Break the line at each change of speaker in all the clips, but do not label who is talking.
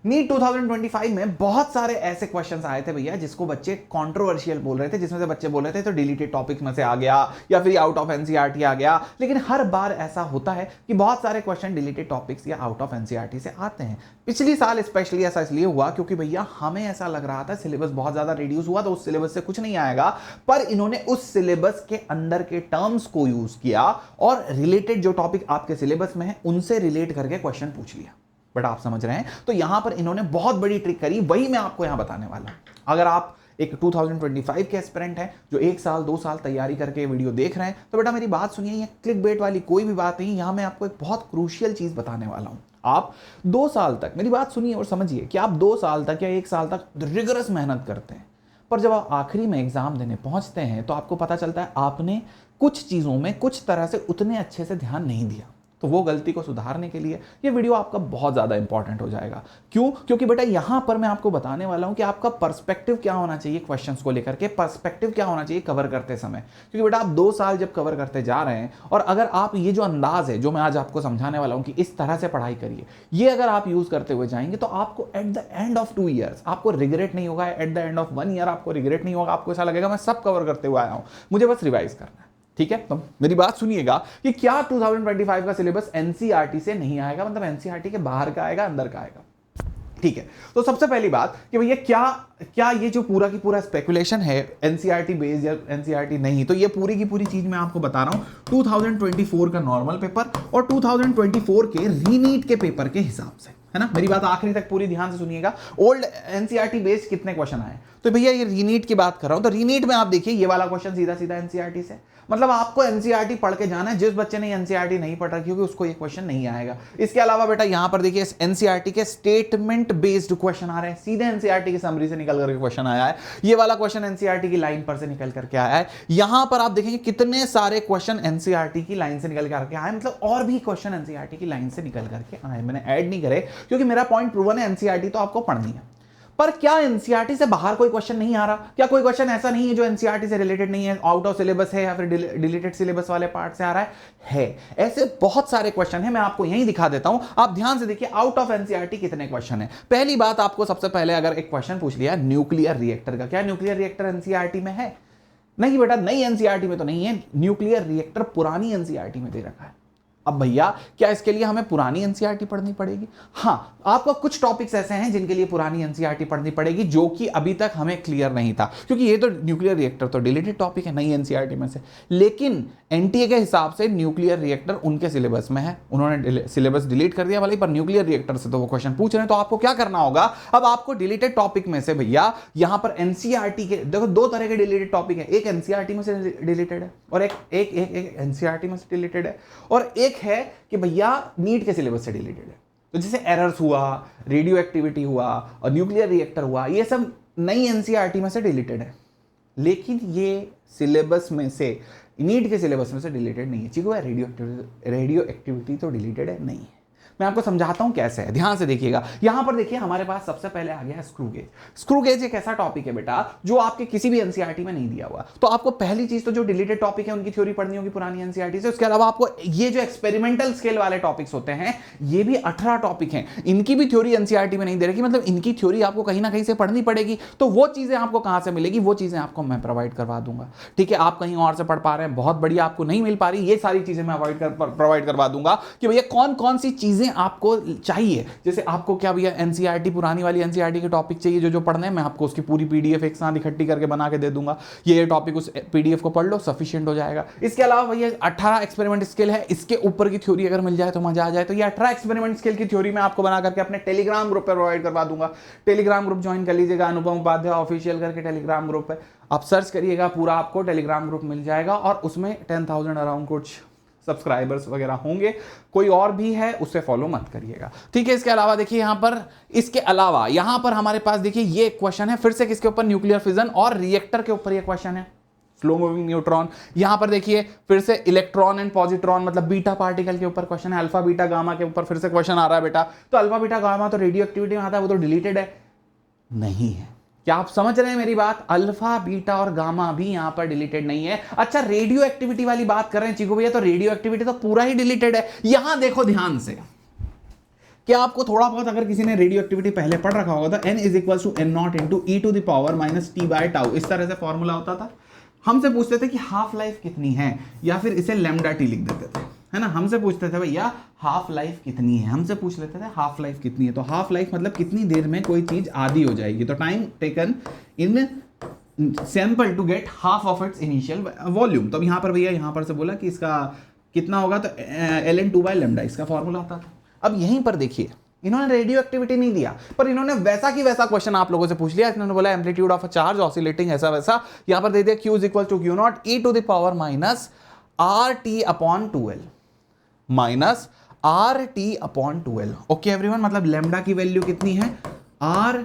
NEET 2025 में बहुत सारे ऐसे क्वेश्चंस आए थे भैया जिसको बच्चे कंट्रोवर्शियल बोल रहे थे, जिसमें से बच्चे बोल रहे थे तो डिलीटेड टॉपिक में से आ गया या फिर आउट ऑफ एनसीईआरटी आ गया। लेकिन हर बार ऐसा होता है कि बहुत सारे क्वेश्चन डिलीटेड टॉपिक्स या आउट ऑफ एनसीईआरटी से आते हैं। पिछली साल स्पेशली ऐसा इसलिए हुआ क्योंकि भैया हमें ऐसा लग रहा था सिलेबस बहुत ज्यादा रिड्यूस हुआ तो उस सिलेबस से कुछ नहीं आएगा, पर इन्होंने उस सिलेबस के अंदर के टर्म्स को यूज किया और रिलेटेड जो टॉपिक आपके सिलेबस में है उनसे रिलेट करके क्वेश्चन पूछ लिया। बट आप समझ रहे हैं, तो यहां पर इन्होंने बहुत बड़ी ट्रिक करी, वही मैं आपको यहां बताने वाला हूं। अगर आप एक 2025 के एस्पिरेंट हैं जो 1 साल 2 साल तैयारी करके वीडियो देख रहे हैं, तो बेटा मेरी बात सुनिए, ये क्लिक बेट वाली कोई भी बात नहीं। यहां मैं आपको एक बहुत क्रूशियल चीज बताने वाला हूं। आप 2 साल तक मेरी बात सुनिए और समझिए कि आप 2 साल तक या 1 साल तक रिगरस मेहनत करते हैं, पर जब आप आखिरी में एग्जाम देने पहुंचते हैं तो आपको पता चलता है आपने कुछ चीजों में कुछ तरह से उतने अच्छे से ध्यान नहीं दिया। तो वो गलती को सुधारने के लिए ये वीडियो आपका बहुत ज़्यादा इंपॉर्टेंट हो जाएगा। क्यों? क्योंकि बेटा यहां पर मैं आपको बताने वाला हूं कि आपका पर्सपेक्टिव क्या होना चाहिए क्वेश्चंस को लेकर के, पर्सपेक्टिव क्या होना चाहिए कवर करते समय। क्योंकि बेटा आप 2 साल जब कवर करते जा रहे हैं और अगर आप ये जो अंदाज है जो मैं आज आपको समझाने वाला हूं कि इस तरह से पढ़ाई करिए, ये अगर आप यूज करते हुए जाएंगे तो आपको at the end of 2 years आपको रिग्रेट नहीं होगा, at the end of 1 year आपको रिग्रेट नहीं होगा। आपको ऐसा लगेगा मैं सब कवर करते हुए आया हूं, मुझे बस रिवाइज करना है। ठीक है, तो मेरी बात सुनिएगा कि क्या 2025 का सिलेबस एनसीईआरटी से नहीं आएगा, मतलब एनसीईआरटी के बाहर का आएगा, अंदर का आएगा। ठीक है, तो सबसे पहली बात कि भैया क्या ये जो पूरा की पूरा स्पेकुलेशन है एनसीईआरटी बेस्ड या एनसीईआरटी नहीं, तो ये पूरी की पूरी चीज मैं आपको बता रहा हूं 2024 का नॉर्मल पेपर और 2024 के रीनीट के पेपर के हिसाब से, है ना। मेरी बात आखिरी तक पूरी ध्यान से सुनिएगा। ओल्ड एनसीईआरटी बेस्ड कितने क्वेश्चन आए, तो भैया ये रीनीट की बात कर रहा हूं, तो रीनीट में आप देखिए ये वाला क्वेश्चन सीधा सीधा एनसीईआरटी से, मतलब आपको एनसीईआरटी पढ़ के जाना है। जिस बच्चे ने एनसीईआरटी नहीं पढ़ रखी होगी उसको ये क्वेश्चन नहीं आएगा। इसके अलावा बेटा यहां पर देखिए एनसीईआरटी के स्टेटमेंट बेस्ड क्वेश्चन आ रहे हैं, सीधे एनसीईआरटी की समरी से निकल करके क्वेश्चन आया है। ये वाला क्वेश्चन एनसीईआरटी की लाइन पर से निकल करके आया है। यहां पर आप देखेंगे कितने सारे क्वेश्चन एनसीईआरटी की लाइन से निकल करके आए, मतलब और भी क्वेश्चन एनसीईआरटी की लाइन से निकल करके आए। मैंने ऐड नहीं करे क्योंकि मेरा पॉइंट प्रूवन है, एनसीईआरटी तो आपको पढ़नी है। पर क्या एनसीईआरटी से बाहर कोई क्वेश्चन नहीं आ रहा? क्या कोई क्वेश्चन ऐसा नहीं है जो एनसीईआरटी से रिलेटेड नहीं है, आउट ऑफ सिलेबस है या फिर डिलीटेड सिलेबस वाले पार्ट से आ रहा है? ऐसे बहुत सारे क्वेश्चन है, मैं आपको यहीं दिखा देता हूं, आप ध्यान से देखिए आउट ऑफ एनसीईआरटी कितने क्वेश्चन है। पहली बात, आपको सबसे पहले अगर एक क्वेश्चन पूछ लिया न्यूक्लियर रिएक्टर का, क्या न्यूक्लियर रिएक्टर एनसीईआरटी में है? नहीं बेटा, नई एनसीईआरटी में तो नहीं है। न्यूक्लियर रिएक्टर पुरानी एनसीईआरटी में दे रखा है। अब भैया क्या इसके लिए हमें पुरानी एनसीईआरटी पढ़नी पड़ेगी? हाँ, आपको कुछ टॉपिक्स ऐसे हैं जिनके लिए पुरानी एनसीईआरटी पढ़नी पड़ेगी जो कि अभी तक हमें क्लियर नहीं था, क्योंकि ये तो न्यूक्लियर रिएक्टर तो डिलीटेड टॉपिक है नई एनसीईआरटी में से। लेकिन एनटीए के हिसाब से न्यूक्लियर रिएक्टर उनके सिलेबस में है, उन्होंने सिलेबस डिलीट कर दिया वाली, पर न्यूक्लियर रिएक्टर से तो वो क्वेश्चन पूछ रहे हैं। तो आपको क्या करना होगा, अब आपको डिलीटेड टॉपिक में से भैया यहां पर एनसीईआरटी के देखो 2 तरह के डिलीटेड टॉपिक है, एक एनसीईआरटी में से डिलीटेड है और एक एनसीईआरटी में से डिलीटेड है, और एक है कि भैया नीट के सिलेबस से डिलीटेड है। तो जैसे एरर्स हुआ, रेडियो एक्टिविटी हुआ और न्यूक्लियर रिएक्टर हुआ, ये सब नई एनसीईआरटी में से डिलीटेड है, लेकिन ये सिलेबस में से नीट के सिलेबस में से डिलीटेड नहीं है। ठीक है, रेडियो एक्टिविटी तो डिलीटेड है नहीं है। मैं आपको समझाता हूं कैसे है, ध्यान से देखिएगा। यहां पर देखिए हमारे पास सबसे पहले आ गया है स्क्रू गेज। स्क्रू गेज एक ऐसा टॉपिक है बेटा जो आपके किसी भी एनसीईआरटी में नहीं दिया हुआ। तो आपको पहली चीज तो जो डिलीटेड टॉपिक है उनकी थ्योरी पढ़नी होगी पुरानी एनसीईआरटी से। उसके अलावा आपको ये जो एक्सपेरिमेंटल स्केल वाले टॉपिक्स होते हैं, ये भी 18 टॉपिक हैं, इनकी भी थ्योरी एनसीईआरटी में नहीं दे रखी, मतलब इनकी थ्योरी आपको कहीं ना कहीं से पढ़नी पड़ेगी। तो वो चीजें आपको कहां से मिलेगी, वो चीजें आपको मैं प्रोवाइड करवा दूंगा। ठीक है, आप कहीं और से पढ़ पा रहे हैं, बहुत बढ़िया, आपको नहीं मिल पा रही, ये सारी चीजें मैं प्रोवाइड करवा दूंगा कि भैया कौन कौन सी चीजें आपको चाहिए। जैसे आपको क्या भैया एनसीईआरटी पुरानी वाली एनसीईआरटी के टॉपिक चाहिए जो पढ़ने हैं, मैं आपको उसकी पूरी पीडीएफ एक साथ इकट्ठी करके बना के दे दूंगा। ये टॉपिक उस पीडीएफ को पढ़ लो, सफिशिएंट हो जाएगा। इसके अलावा भैया 18 एक्सपेरिमेंट स्किल है, इसके ऊपर की थ्योरी अगर मिल जाए तो मजा आ जाए। तो ये 18 एक्सपेरिमेंट स्किल की थ्योरी मैं आपको बना करके अपने टेलीग्राम ग्रुप पर प्रोवाइड करवा दूंगा। टेलीग्राम ग्रुप ज्वाइन कर लीजिएगा, अनुपम उपाध्याय ऑफिशियल करके टेलीग्राम ग्रुप है, आप सर्च करिएगा, पूरा आपको टेलीग्राम ग्रुप मिल जाएगा और उसमें 10,000 अराउंड कुछ सब्सक्राइबर्स वगैरह होंगे। कोई और भी है उससे फॉलो मत करिएगा। ठीक है, इसके अलावा देखिए यहां पर, इसके अलावा यहां पर हमारे पास देखिए ये क्वेश्चन है फिर से किसके ऊपर, न्यूक्लियर फिजन और रिएक्टर के ऊपर ये क्वेश्चन है, स्लो मूविंग न्यूट्रॉन। यहां पर देखिए फिर से इलेक्ट्रॉन एंड पॉजिट्रॉन मतलब बीटा पार्टिकल के ऊपर क्वेश्चन है, अल्फा बीटा गामा के ऊपर फिर से क्वेश्चन आ रहा है बेटा। तो अल्फा बीटा गामा तो रेडियो एक्टिविटी में आता है, वो तो डिलीटेड है नहीं है। क्या आप समझ रहे हैं मेरी बात? अल्फा बीटा और गामा भी यहां पर डिलीटेड नहीं है। अच्छा, रेडियो एक्टिविटी वाली बात कर रहे हैं चीकू भैया, तो रेडियो एक्टिविटी तो पूरा ही डिलीटेड है। यहां देखो ध्यान से, क्या आपको थोड़ा बहुत अगर किसी ने रेडियो एक्टिविटी पहले पढ़ रखा होगा तो n is equal to N naught into E to the power minus T by tau, इस तरह से फॉर्मूला होता था। हमसे पूछते थे कि हाफ लाइफ कितनी है, या फिर इसे लैम्डा टी लिख देते थे, है ना। हमसे पूछते थे भैया हाफ लाइफ कितनी है, हमसे पूछ लेते थे हाफ लाइफ कितनी है, तो हाफ लाइफ मतलब कितनी देर में कोई चीज आधी हो जाएगी, तो time taken in sample to get half of its initial volume. तो अब यहाँ पर भैया यहाँ पर से बोला कि इसका कितना होगा, तो ln 2 बाय लैम्डा इसका फॉर्मूला आता था। अब यहीं पर देखिए इन्होंने रेडियो एक्टिविटी नहीं दिया, पर इन्होंने वैसा की वैसा क्वेश्चन आप लोगों से पूछ लिया। इन्होंने बोला amplitude of a charge oscillating ऐसा वैसा, यहां पर दे दिया q is equal to Q naught E to the power minus R T upon 2l minus R T upon 2l। Okay everyone, मतलब लेमडा की वैल्यू कितनी है, आर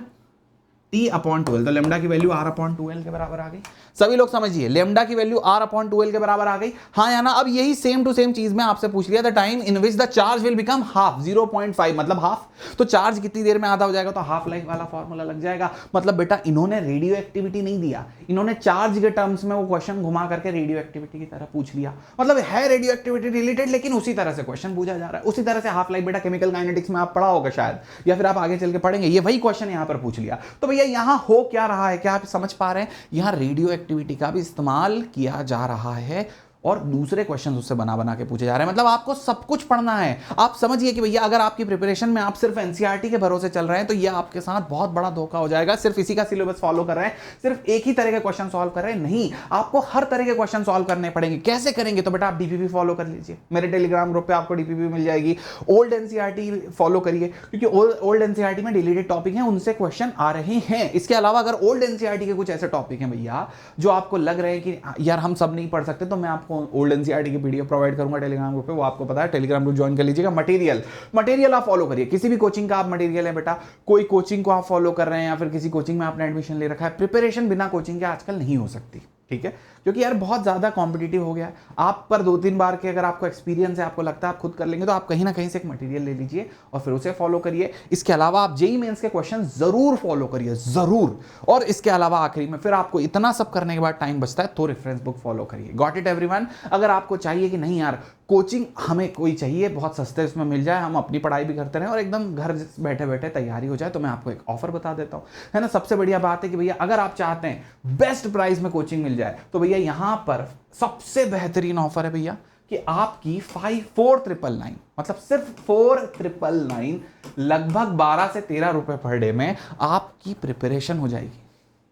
टी अपॉन 12, तो लेमडा की वैल्यू आर अपॉन 2l के बराबर आ गई। सभी लोग समझिए, लेमडा की वैल्यू आर अपॉन 2l के बराबर आ गई, हाँ या ना। अब यही सेम टू सेम चीज में आपसे पूछ लिया, the time in which the charge will become half, 0.5 मतलब हाफ, तो चार्ज कितनी देर में आधा हो जाएगा, तो हाफ लाइफ वाला फॉर्मूला लग जाएगा। मतलब बेटा इन्होंने रेडियो एक्टिविटी नहीं दिया, इन्होंने चार्ज के टर्म्स में वो क्वेश्चन घुमा करके रेडियो एक्टिविटी की तरह पूछ लिया। मतलब है रेडियो एक्टिविटी रिलेटेड, लेकिन उसी तरह से क्वेश्चन पूछा जा रहा है। उसी तरह से हाफ लाइफ बेटा केमिकल काइनेटिक्स में आप पढ़ा होगा शायद, या फिर आप आगे चल के पढ़ेंगे, ये वही क्वेश्चन यहां पर पूछ लिया। तो भैया यहां हो क्या रहा है, क्या आप समझ पा रहे हैं, यहां रेडियो एक्टिविटी का भी इस्तेमाल किया जा रहा है और दूसरे क्वेश्चंस उससे बना बना के पूछे जा रहे हैं। मतलब आपको सब कुछ पढ़ना है। आप समझिए कि भैया अगर आपकी प्रिपरेशन में आप सिर्फ एनसीईआरटी के भरोसे चल रहे हैं तो ये आपके साथ बहुत बड़ा धोखा हो जाएगा। सिर्फ इसी का सिलेबस फॉलो कर रहे हैं, सिर्फ एक ही तरह के क्वेश्चन सॉल्व कर रहे हैं, नहीं, आपको हर तरह के क्वेश्चन सॉल्व करने पड़ेंगे। कैसे करेंगे, तो बेटा आप डीपीपी फॉलो कर लीजिए, मेरे टेलीग्राम ग्रुप पे आपको डीपीपी मिल जाएगी। ओल्ड एनसीईआरटी फॉलो करिए, क्योंकि ओल्ड एनसीईआरटी में डिलीटेड टॉपिक हैं, उनसे क्वेश्चन आ रहे हैं। इसके अलावा अगर ओल्ड एनसीईआरटी के कुछ ऐसे टॉपिक हैं भैया जो आपको लग रहे हैं कि यार हम सब नहीं पढ़ सकते, तो मैं आपको ओल्ड एनसीईआरटी पीडीएफ प्रोवाइड करूंगा टेलीग्राम ग्रुप पे, वो आपको पता है, टेलीग्राम ग्रुप ज्वाइन कर लीजिएगा। मटेरियल आप फॉलो करिए, किसी भी कोचिंग का आप मटेरियल है बेटा, कोई कोचिंग को आप फॉलो कर रहे हैं या फिर किसी कोचिंग में आपने एडमिशन ले रखा है, प्रिपरेशन बिना कोचिंग के आजकल नहीं हो सकती, ठीक है, क्योंकि यार बहुत ज्यादा कॉम्पिटिटिव हो गया है। आप पर 2-3 बार के अगर आपको एक्सपीरियंस है, आपको लगता है आप खुद कर लेंगे, तो आप कहीं ना कहीं से एक मटेरियल ले लीजिए और फिर उसे फॉलो करिए। इसके अलावा आप जेईई मेंस के क्वेश्चन जरूर फॉलो करिए, जरूर। और इसके अलावा आखिरी में फिर आपको इतना सब करने के बाद टाइम बचता है तो रेफरेंस बुक फॉलो करिए। Got it everyone. अगर आपको चाहिए कि नहीं यार कोचिंग हमें कोई चाहिए, बहुत सस्ते उसमें मिल जाए, हम अपनी पढ़ाई भी करते रहें और एकदम घर बैठे बैठे तैयारी हो जाए, तो मैं आपको एक ऑफर बता देता हूं, है ना। सबसे बढ़िया बात है कि भैया अगर आप चाहते हैं बेस्ट प्राइस में कोचिंग मिल जाए, तो भैया यहां पर सबसे बेहतरीन ऑफर है भैया कि आपकी 4,999 मतलब सिर्फ 4,999 लगभग 12 से 13 रुपए पर डे में आपकी प्रिपरेशन हो जाएगी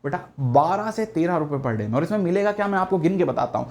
बेटा, 12 से 13 रुपए पर डे में। और इसमें मिलेगा क्या, मैं आपको गिन के बताता हूं।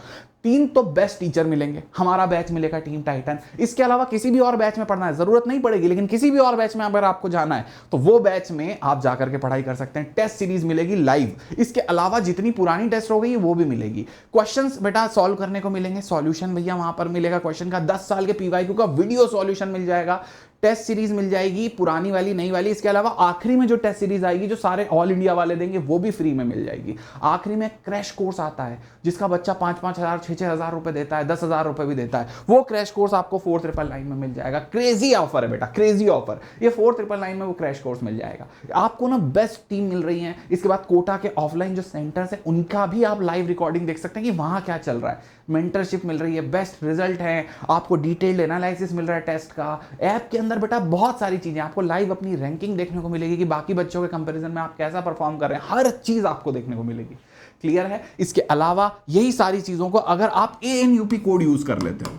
3 तो बेस्ट टीचर मिलेंगे, हमारा बैच मिलेगा टीम टाइटन। इसके अलावा किसी भी और बैच में पढ़ना है जरूरत नहीं पड़ेगी, लेकिन किसी भी और बैच में अगर आपको जाना है तो वो बैच में आप जाकर के पढ़ाई कर सकते हैं। टेस्ट सीरीज मिलेगी लाइव, इसके अलावा जितनी पुरानी टेस्ट हो गई वो भी मिलेगी। क्वेश्चंस बेटा सॉल्व करने को मिलेंगे, सॉल्यूशन भैया वहां पर मिलेगा क्वेश्चन का, 10 साल के पीवाईक्यू का वीडियो सॉल्यूशन मिल जाएगा, टेस्ट सीरीज मिल जाएगी, पुरानी वाली नई वाली। इसके अलावा आखिरी में जो टेस्ट सीरीज आएगी जो सारे ऑल इंडिया वाले देंगे वो भी फ्री में मिल जाएगी। आखिरी में क्रैश कोर्स आता है जिसका बच्चा 5-5 हजार 6-6 हजार रुपए देता है, 10,000 रुपए भी देता है, वो क्रैश कोर्स आपको 4,999 में मिल जाएगा। क्रेजी ऑफर है बेटा, क्रेजी ऑफर। ये 4,999 में वो क्रैश कोर्स मिल जाएगा आपको ना। बेस्ट टीम मिल रही है। इसके बाद कोटा के ऑफलाइन जो सेंटर्स है उनका भी आप लाइव रिकॉर्डिंग देख सकते हैं कि वहां क्या चल रहा है। मेंटरशिप मिल रही है, बेस्ट रिजल्ट है, आपको डिटेल्ड एनालिसिस मिल रहा है टेस्ट का। ऐप के अंदर बेटा बहुत सारी चीजें, आपको लाइव अपनी रैंकिंग देखने को मिलेगी कि बाकी बच्चों के कंपैरिजन में आप कैसा परफॉर्म कर रहे हैं, हर चीज आपको देखने को मिलेगी। क्लियर है। इसके अलावा यही सारी चीजों को अगर आप ANUP कोड यूज कर लेते हो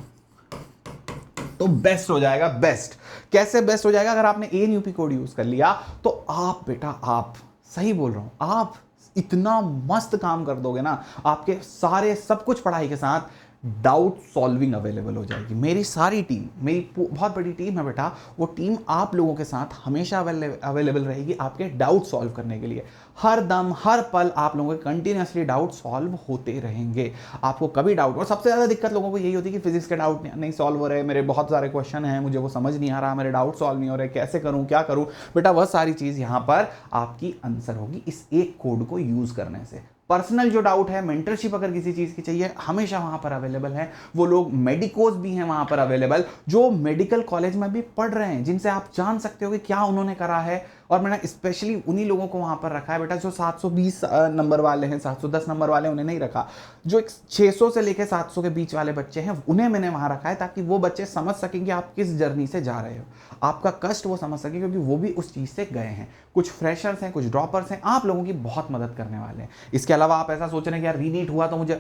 तो बेस्ट हो जाएगा। बेस्ट कैसे बेस्ट हो जाएगा, अगर आपने ANUP कोड यूज कर लिया तो आप बेटा, आप सही बोल रहा हूं, आप इतना मस्त काम कर दोगे ना, आपके सारे सब कुछ पढ़ाई के साथ डाउट सॉल्विंग अवेलेबल हो जाएगी। मेरी सारी टीम, मेरी बहुत बड़ी टीम है बेटा, वो टीम आप लोगों के साथ हमेशा अवेलेबल रहेगी आपके डाउट सॉल्व करने के लिए। हर दम हर पल आप लोगों के कंटिन्यूसली डाउट सॉल्व होते रहेंगे। आपको कभी डाउट, और सबसे ज़्यादा दिक्कत लोगों को यही होती है कि फिजिक्स के डाउट नहीं सॉल्व हो रहे, मेरे बहुत सारे क्वेश्चन हैं, मुझे वो समझ नहीं आ रहा, मेरे डाउट सॉल्व नहीं हो रहे, कैसे करूँ क्या करूँ। बेटा वह सारी चीज़ यहाँ पर आपकी आंसर होगी इस एक कोड को यूज़ करने से। पर्सनल जो डाउट है, मेंटरशिप अगर किसी चीज की चाहिए, हमेशा वहां पर अवेलेबल है। वो लोग मेडिकोज भी हैं वहां पर अवेलेबल, जो मेडिकल कॉलेज में भी पढ़ रहे हैं, जिनसे आप जान सकते हो कि क्या उन्होंने करा है, और मैंने स्पेशली उन्हीं लोगों को वहाँ पर रखा है बेटा जो 720 नंबर वाले हैं, 710 नंबर वाले उन्हें नहीं रखा। जो 600 से लेकर 700 के बीच वाले बच्चे हैं उन्हें मैंने वहाँ रखा है, ताकि वो बच्चे समझ सकें कि आप किस जर्नी से जा रहे हो, आपका कष्ट वो समझ सकें, क्योंकि वो भी उस चीज़ से गए हैं। कुछ फ्रेशर्स हैं, कुछ ड्रॉपर्स हैं, आप लोगों की बहुत मदद करने वाले हैं। इसके अलावा आप ऐसा सोच रहे हैं कि यार रीनीट हुआ तो मुझे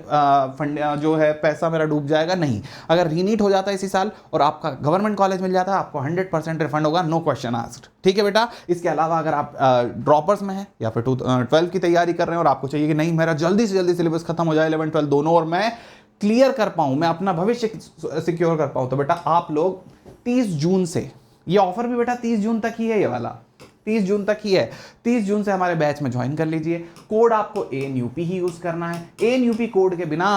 फंड जो है पैसा मेरा डूब जाएगा, नहीं। अगर रीनीट हो जाता है इसी साल और आपका गवर्नमेंट कॉलेज मिल जाता है, आपको 100% रिफंड होगा, नो क्वेश्चन आस्क्ड, ठीक है बेटा। इसके अलावा अगर आप ड्रॉपर्स में हैं या फिर 12th की तैयारी कर रहे हैं और आपको चाहिए कि नहीं मेरा जल्दी से जल्दी सिलेबस खत्म हो जाए 11 12 दोनों, और मैं क्लियर कर पाऊं, मैं अपना भविष्य सिक्योर कर पाऊं, तो बेटा आप लोग 30 जून से, ये ऑफर भी बेटा 30 जून तक ही है, ये वाला 30 जून तक ही है। 30 जून से हमारे बैच में ज्वाइन कर लीजिए। कोड आपको ANUP ही यूज करना है, ANUP कोड के बिना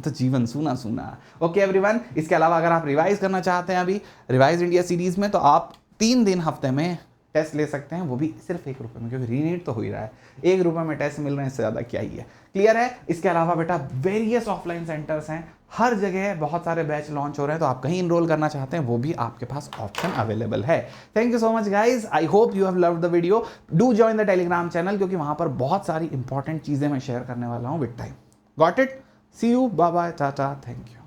तो जीवन सूना सूना। ओके एवरीवन, इसके अलावा अगर आप रिवाइज करना चाहते हैं अभी रिवाइज इंडिया सीरीज में, तो आप 3 दिन हफ्ते में टेस्ट ले सकते हैं, वो भी सिर्फ 1 रुपये में, क्योंकि रीनीट तो हो ही रहा है। 1 रुपये में टेस्ट मिल रहे हैं, इससे ज़्यादा क्या ही है। क्लियर है। इसके अलावा बेटा वेरियस ऑफलाइन सेंटर्स हैं, हर जगह बहुत सारे बैच लॉन्च हो रहे हैं, तो आप कहीं इनरोल करना चाहते हैं वो भी आपके पास ऑप्शन अवेलेबल है। Thank you so much guys, I hope you have loved the video. Do join the Telegram channel, क्योंकि वहां पर बहुत सारी इंपॉर्टेंट चीजें मैं शेयर करने वाला हूं with time. Got it. See you, bye bye, टाटा, थैंक यू।